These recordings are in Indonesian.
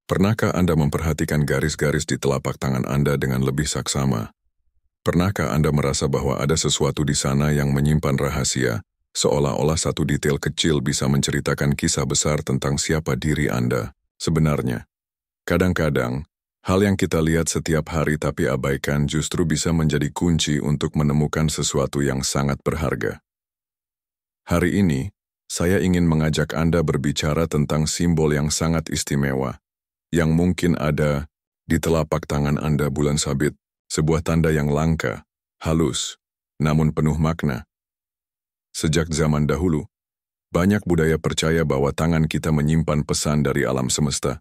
Pernahkah Anda memperhatikan garis-garis di telapak tangan Anda dengan lebih saksama? Pernahkah Anda merasa bahwa ada sesuatu di sana yang menyimpan rahasia, seolah-olah satu detail kecil bisa menceritakan kisah besar tentang siapa diri Anda sebenarnya? Kadang-kadang, hal yang kita lihat setiap hari tapi abaikan justru bisa menjadi kunci untuk menemukan sesuatu yang sangat berharga. Hari ini, saya ingin mengajak Anda berbicara tentang simbol yang sangat istimewa, yang mungkin ada di telapak tangan Anda bulan sabit, sebuah tanda yang langka, halus, namun penuh makna. Sejak zaman dahulu, banyak budaya percaya bahwa tangan kita menyimpan pesan dari alam semesta.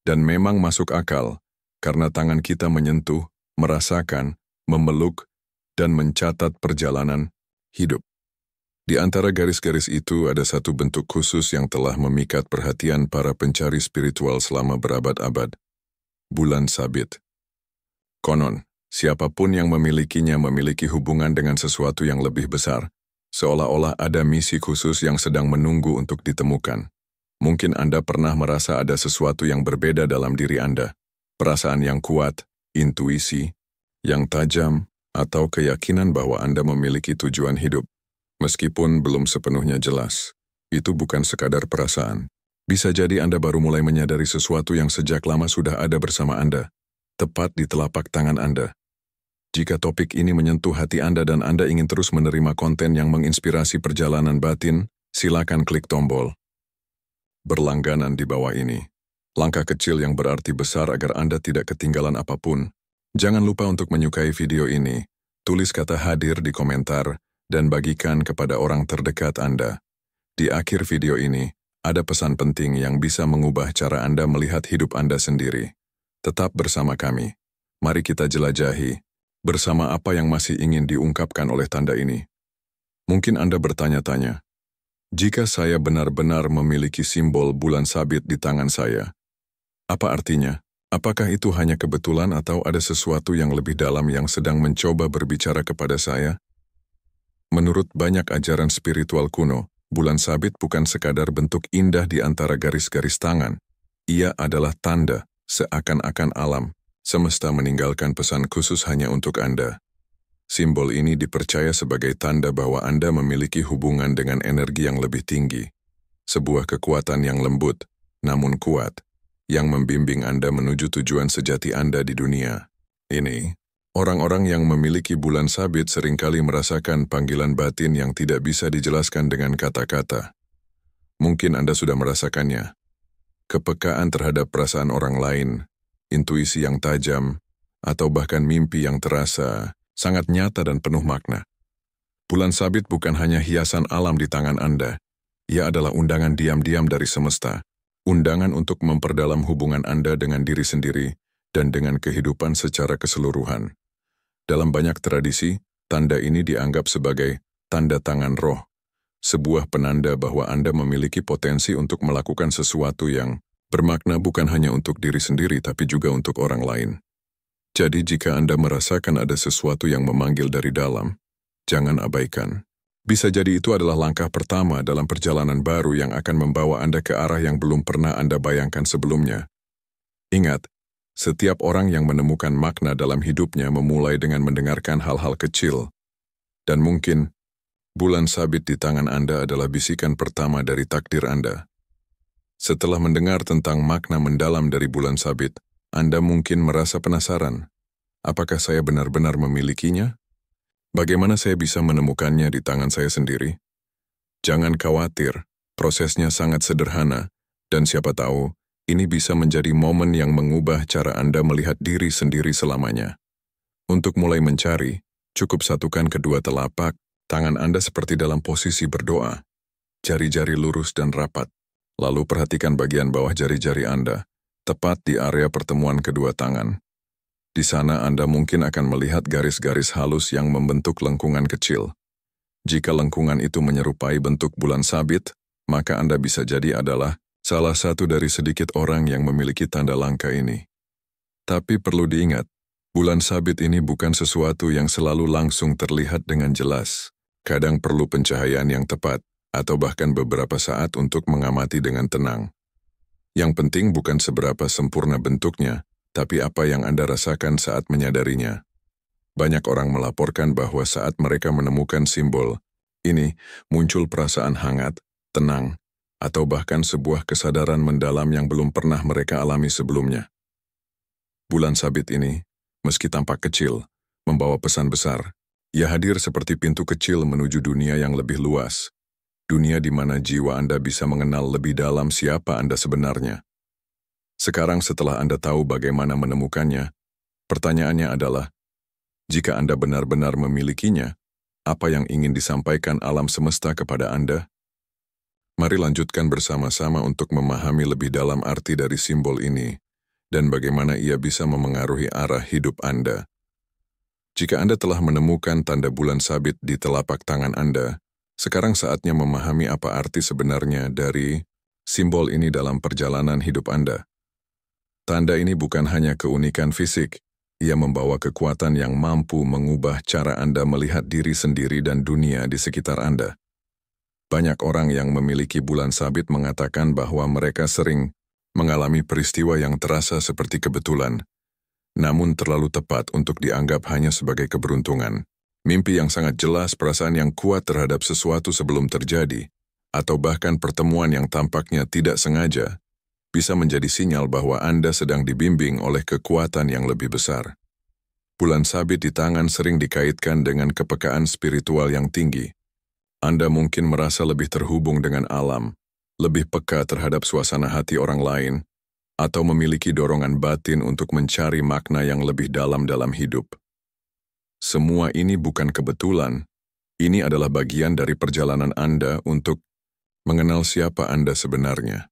Dan memang masuk akal, karena tangan kita menyentuh, merasakan, memeluk, dan mencatat perjalanan hidup. Di antara garis-garis itu ada satu bentuk khusus yang telah memikat perhatian para pencari spiritual selama berabad-abad. Bulan sabit. Konon, siapapun yang memilikinya memiliki hubungan dengan sesuatu yang lebih besar, seolah-olah ada misi khusus yang sedang menunggu untuk ditemukan. Mungkin Anda pernah merasa ada sesuatu yang berbeda dalam diri Anda, perasaan yang kuat, intuisi, yang tajam, atau keyakinan bahwa Anda memiliki tujuan hidup. Meskipun belum sepenuhnya jelas, itu bukan sekadar perasaan. Bisa jadi Anda baru mulai menyadari sesuatu yang sejak lama sudah ada bersama Anda, tepat di telapak tangan Anda. Jika topik ini menyentuh hati Anda dan Anda ingin terus menerima konten yang menginspirasi perjalanan batin, silakan klik tombol berlangganan di bawah ini. Langkah kecil yang berarti besar agar Anda tidak ketinggalan apapun. Jangan lupa untuk menyukai video ini, tulis kata hadir di komentar, dan bagikan kepada orang terdekat Anda. Di akhir video ini, ada pesan penting yang bisa mengubah cara Anda melihat hidup Anda sendiri. Tetap bersama kami. Mari kita jelajahi bersama apa yang masih ingin diungkapkan oleh tanda ini. Mungkin Anda bertanya-tanya, jika saya benar-benar memiliki simbol bulan sabit di tangan saya, apa artinya? Apakah itu hanya kebetulan atau ada sesuatu yang lebih dalam yang sedang mencoba berbicara kepada saya? Menurut banyak ajaran spiritual kuno, bulan sabit bukan sekadar bentuk indah di antara garis-garis tangan. Ia adalah tanda, seakan-akan alam, semesta meninggalkan pesan khusus hanya untuk Anda. Simbol ini dipercaya sebagai tanda bahwa Anda memiliki hubungan dengan energi yang lebih tinggi. Sebuah kekuatan yang lembut, namun kuat, yang membimbing Anda menuju tujuan sejati Anda di dunia ini. Orang-orang yang memiliki bulan sabit seringkali merasakan panggilan batin yang tidak bisa dijelaskan dengan kata-kata. Mungkin Anda sudah merasakannya. Kepekaan terhadap perasaan orang lain, intuisi yang tajam, atau bahkan mimpi yang terasa sangat nyata dan penuh makna. Bulan sabit bukan hanya hiasan alam di tangan Anda. Ia adalah undangan diam-diam dari semesta. Undangan untuk memperdalam hubungan Anda dengan diri sendiri dan dengan kehidupan secara keseluruhan. Dalam banyak tradisi, tanda ini dianggap sebagai tanda tangan roh, sebuah penanda bahwa Anda memiliki potensi untuk melakukan sesuatu yang bermakna bukan hanya untuk diri sendiri tapi juga untuk orang lain. Jadi jika Anda merasakan ada sesuatu yang memanggil dari dalam, jangan abaikan. Bisa jadi itu adalah langkah pertama dalam perjalanan baru yang akan membawa Anda ke arah yang belum pernah Anda bayangkan sebelumnya. Ingat, setiap orang yang menemukan makna dalam hidupnya memulai dengan mendengarkan hal-hal kecil. Dan mungkin, bulan sabit di tangan Anda adalah bisikan pertama dari takdir Anda. Setelah mendengar tentang makna mendalam dari bulan sabit, Anda mungkin merasa penasaran. Apakah saya benar-benar memilikinya? Bagaimana saya bisa menemukannya di tangan saya sendiri? Jangan khawatir, prosesnya sangat sederhana, dan siapa tahu, ini bisa menjadi momen yang mengubah cara Anda melihat diri sendiri selamanya. Untuk mulai mencari, cukup satukan kedua telapak tangan Anda seperti dalam posisi berdoa. Jari-jari lurus dan rapat. Lalu perhatikan bagian bawah jari-jari Anda, tepat di area pertemuan kedua tangan. Di sana Anda mungkin akan melihat garis-garis halus yang membentuk lengkungan kecil. Jika lengkungan itu menyerupai bentuk bulan sabit, maka Anda bisa jadi adalah salah satu dari sedikit orang yang memiliki tanda langka ini. Tapi perlu diingat, bulan sabit ini bukan sesuatu yang selalu langsung terlihat dengan jelas. Kadang perlu pencahayaan yang tepat, atau bahkan beberapa saat untuk mengamati dengan tenang. Yang penting bukan seberapa sempurna bentuknya, tapi apa yang Anda rasakan saat menyadarinya. Banyak orang melaporkan bahwa saat mereka menemukan simbol ini, muncul perasaan hangat, tenang, atau bahkan sebuah kesadaran mendalam yang belum pernah mereka alami sebelumnya. Bulan sabit ini, meski tampak kecil, membawa pesan besar. Ia hadir seperti pintu kecil menuju dunia yang lebih luas. Dunia di mana jiwa Anda bisa mengenal lebih dalam siapa Anda sebenarnya. Sekarang setelah Anda tahu bagaimana menemukannya, pertanyaannya adalah, jika Anda benar-benar memilikinya, apa yang ingin disampaikan alam semesta kepada Anda? Mari lanjutkan bersama-sama untuk memahami lebih dalam arti dari simbol ini dan bagaimana ia bisa memengaruhi arah hidup Anda. Jika Anda telah menemukan tanda bulan sabit di telapak tangan Anda, sekarang saatnya memahami apa arti sebenarnya dari simbol ini dalam perjalanan hidup Anda. Tanda ini bukan hanya keunikan fisik, ia membawa kekuatan yang mampu mengubah cara Anda melihat diri sendiri dan dunia di sekitar Anda. Banyak orang yang memiliki bulan sabit mengatakan bahwa mereka sering mengalami peristiwa yang terasa seperti kebetulan, namun terlalu tepat untuk dianggap hanya sebagai keberuntungan. Mimpi yang sangat jelas, perasaan yang kuat terhadap sesuatu sebelum terjadi, atau bahkan pertemuan yang tampaknya tidak sengaja, bisa menjadi sinyal bahwa Anda sedang dibimbing oleh kekuatan yang lebih besar. Bulan sabit di tangan sering dikaitkan dengan kepekaan spiritual yang tinggi. Anda mungkin merasa lebih terhubung dengan alam, lebih peka terhadap suasana hati orang lain, atau memiliki dorongan batin untuk mencari makna yang lebih dalam hidup. Semua ini bukan kebetulan, ini adalah bagian dari perjalanan Anda untuk mengenal siapa Anda sebenarnya.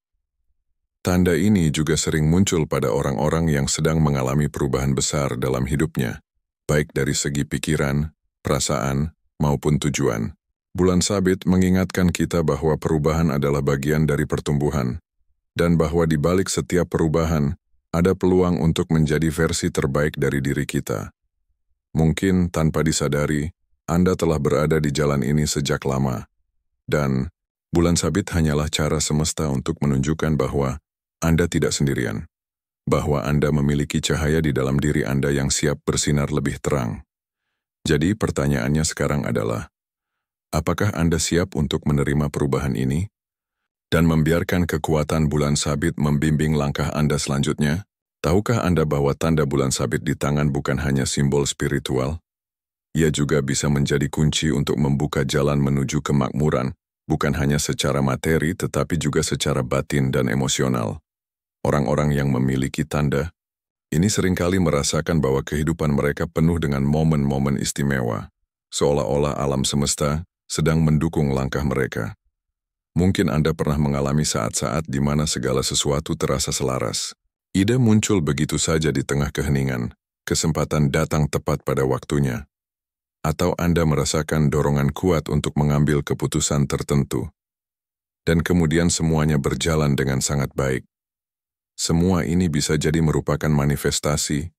Tanda ini juga sering muncul pada orang-orang yang sedang mengalami perubahan besar dalam hidupnya, baik dari segi pikiran, perasaan, maupun tujuan. Bulan sabit mengingatkan kita bahwa perubahan adalah bagian dari pertumbuhan, dan bahwa di balik setiap perubahan, ada peluang untuk menjadi versi terbaik dari diri kita. Mungkin tanpa disadari, Anda telah berada di jalan ini sejak lama, dan bulan sabit hanyalah cara semesta untuk menunjukkan bahwa Anda tidak sendirian, bahwa Anda memiliki cahaya di dalam diri Anda yang siap bersinar lebih terang. Jadi pertanyaannya sekarang adalah, apakah Anda siap untuk menerima perubahan ini? Dan membiarkan kekuatan bulan sabit membimbing langkah Anda selanjutnya? Tahukah Anda bahwa tanda bulan sabit di tangan bukan hanya simbol spiritual? Ia juga bisa menjadi kunci untuk membuka jalan menuju kemakmuran, bukan hanya secara materi tetapi juga secara batin dan emosional. Orang-orang yang memiliki tanda ini seringkali merasakan bahwa kehidupan mereka penuh dengan momen-momen istimewa, seolah-olah alam semesta sedang mendukung langkah mereka. Mungkin Anda pernah mengalami saat-saat di mana segala sesuatu terasa selaras. Ide muncul begitu saja di tengah keheningan, kesempatan datang tepat pada waktunya. Atau Anda merasakan dorongan kuat untuk mengambil keputusan tertentu. Dan kemudian semuanya berjalan dengan sangat baik. Semua ini bisa jadi merupakan manifestasi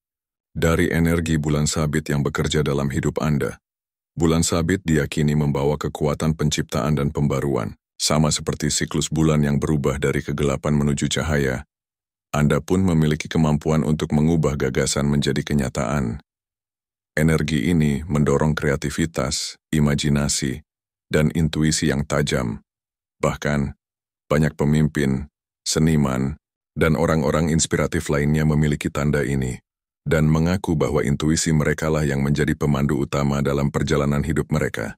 dari energi bulan sabit yang bekerja dalam hidup Anda. Bulan sabit diyakini membawa kekuatan penciptaan dan pembaruan. Sama seperti siklus bulan yang berubah dari kegelapan menuju cahaya, Anda pun memiliki kemampuan untuk mengubah gagasan menjadi kenyataan. Energi ini mendorong kreativitas, imajinasi, dan intuisi yang tajam. Bahkan, banyak pemimpin, seniman, dan orang-orang inspiratif lainnya memiliki tanda ini, dan mengaku bahwa intuisi merekalah yang menjadi pemandu utama dalam perjalanan hidup mereka.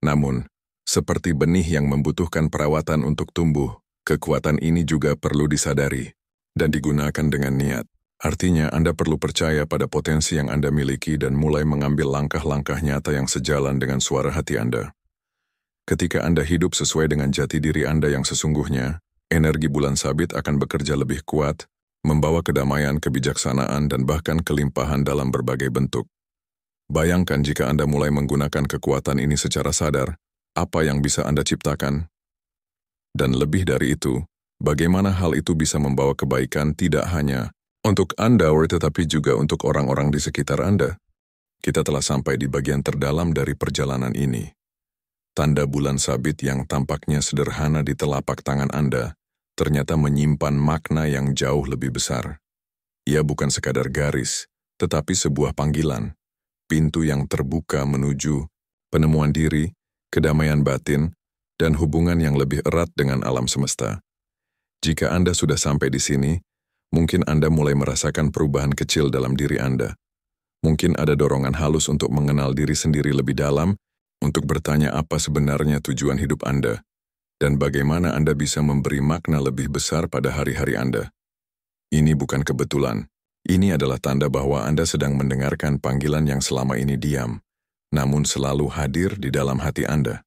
Namun, seperti benih yang membutuhkan perawatan untuk tumbuh, kekuatan ini juga perlu disadari dan digunakan dengan niat. Artinya, Anda perlu percaya pada potensi yang Anda miliki dan mulai mengambil langkah-langkah nyata yang sejalan dengan suara hati Anda. Ketika Anda hidup sesuai dengan jati diri Anda yang sesungguhnya, energi bulan sabit akan bekerja lebih kuat, membawa kedamaian, kebijaksanaan, dan bahkan kelimpahan dalam berbagai bentuk. Bayangkan jika Anda mulai menggunakan kekuatan ini secara sadar, apa yang bisa Anda ciptakan? Dan lebih dari itu, bagaimana hal itu bisa membawa kebaikan tidak hanya untuk Anda, tetapi juga untuk orang-orang di sekitar Anda. Kita telah sampai di bagian terdalam dari perjalanan ini. Tanda bulan sabit yang tampaknya sederhana di telapak tangan Anda ternyata menyimpan makna yang jauh lebih besar. Ia bukan sekadar garis, tetapi sebuah panggilan, pintu yang terbuka menuju penemuan diri, kedamaian batin, dan hubungan yang lebih erat dengan alam semesta. Jika Anda sudah sampai di sini, mungkin Anda mulai merasakan perubahan kecil dalam diri Anda. Mungkin ada dorongan halus untuk mengenal diri sendiri lebih dalam, untuk bertanya apa sebenarnya tujuan hidup Anda, dan bagaimana Anda bisa memberi makna lebih besar pada hari-hari Anda. Ini bukan kebetulan. Ini adalah tanda bahwa Anda sedang mendengarkan panggilan yang selama ini diam, namun selalu hadir di dalam hati Anda.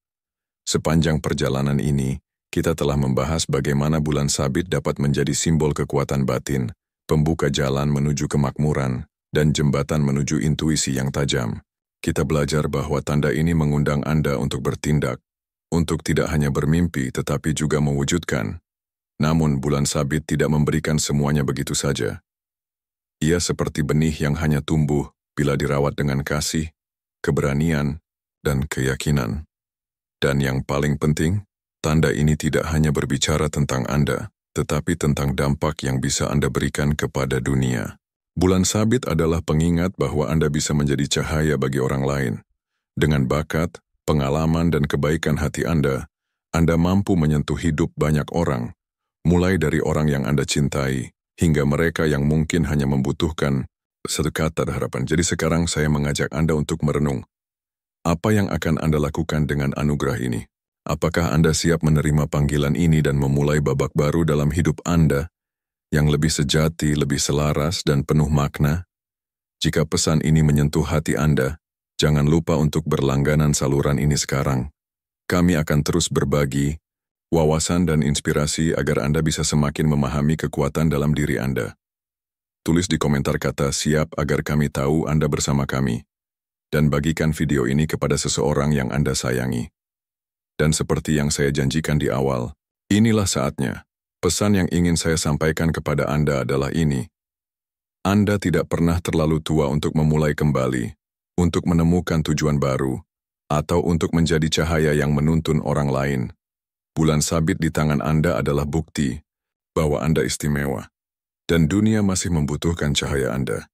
Sepanjang perjalanan ini, kita telah membahas bagaimana bulan sabit dapat menjadi simbol kekuatan batin, pembuka jalan menuju kemakmuran, dan jembatan menuju intuisi yang tajam. Kita belajar bahwa tanda ini mengundang Anda untuk bertindak, untuk tidak hanya bermimpi tetapi juga mewujudkan. Namun bulan sabit tidak memberikan semuanya begitu saja. Ia seperti benih yang hanya tumbuh bila dirawat dengan kasih, keberanian, dan keyakinan. Dan yang paling penting, tanda ini tidak hanya berbicara tentang Anda, tetapi tentang dampak yang bisa Anda berikan kepada dunia. Bulan sabit adalah pengingat bahwa Anda bisa menjadi cahaya bagi orang lain. Dengan bakat, pengalaman, dan kebaikan hati Anda mampu menyentuh hidup banyak orang, mulai dari orang yang Anda cintai, hingga mereka yang mungkin hanya membutuhkan satu kata harapan. Jadi sekarang saya mengajak Anda untuk merenung. Apa yang akan Anda lakukan dengan anugerah ini? Apakah Anda siap menerima panggilan ini dan memulai babak baru dalam hidup Anda yang lebih sejati, lebih selaras, dan penuh makna? Jika pesan ini menyentuh hati Anda, jangan lupa untuk berlangganan saluran ini sekarang. Kami akan terus berbagi wawasan dan inspirasi agar Anda bisa semakin memahami kekuatan dalam diri Anda. Tulis di komentar kata "siap" agar kami tahu Anda bersama kami. Dan bagikan video ini kepada seseorang yang Anda sayangi. Dan seperti yang saya janjikan di awal, inilah saatnya. Pesan yang ingin saya sampaikan kepada Anda adalah ini. Anda tidak pernah terlalu tua untuk memulai kembali, untuk menemukan tujuan baru, atau untuk menjadi cahaya yang menuntun orang lain. Bulan sabit di tangan Anda adalah bukti bahwa Anda istimewa, dan dunia masih membutuhkan cahaya Anda.